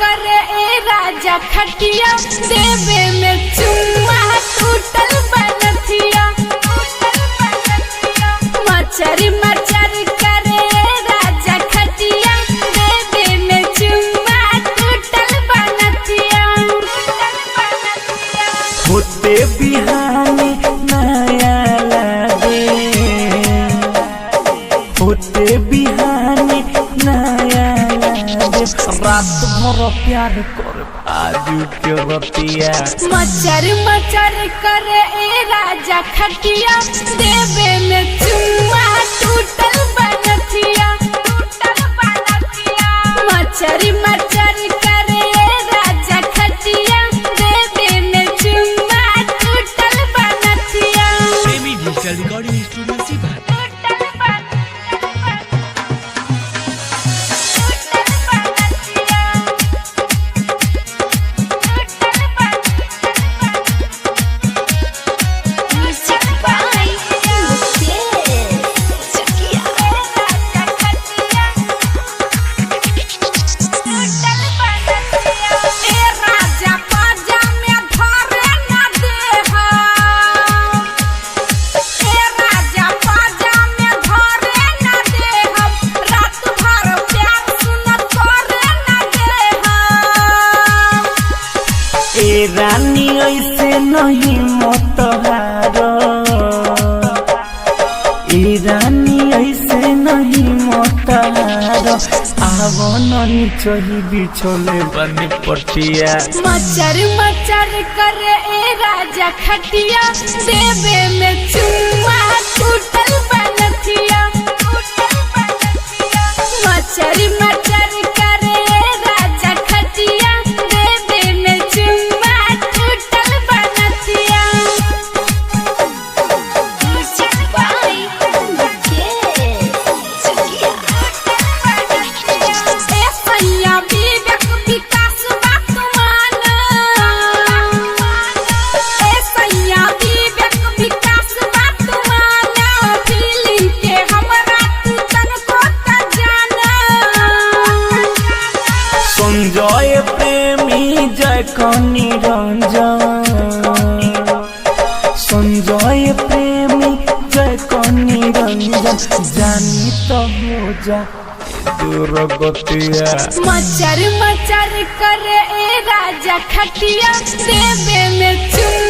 करे ए राजा खटिया देवे में चुम्मा टूटल बनथिया मचर मचर करे ए राजा खटिया देवे में चुम्मा टूटल बनथिया होते बिहानी नया लागे होते बिहानी नया लागे रात भर प्यार कर आजू के रतिया मचर मचर करे ए राजा खटिया देवे में चुम्मा टूटल बनथिया मचर मचर करे ए राजा खटिया देवे में चुम्मा टूटल बनथिया प्रेमी डिजिटल रिकॉर्डिंग स्टूडियो सीभर। रानी ऐसे नहीं मत हारो रानी ऐसे नहीं मत हारो आवो नहीं चही बिछोले बनी पटिया मचर मचर करे ए राजा खटिया देवे में चुम्मा टूटल बनथिया मचर मचर करे ए राजा खटिया देवे में चुम्मा टूटल बनथिया संजय प्रेमी जय कनी रंजन संजय प्रेमी जय कनी रंजन जानी तो हो जा दूर गतिया मचर मचर करे ए राजा खटिया देवे में चुम्मा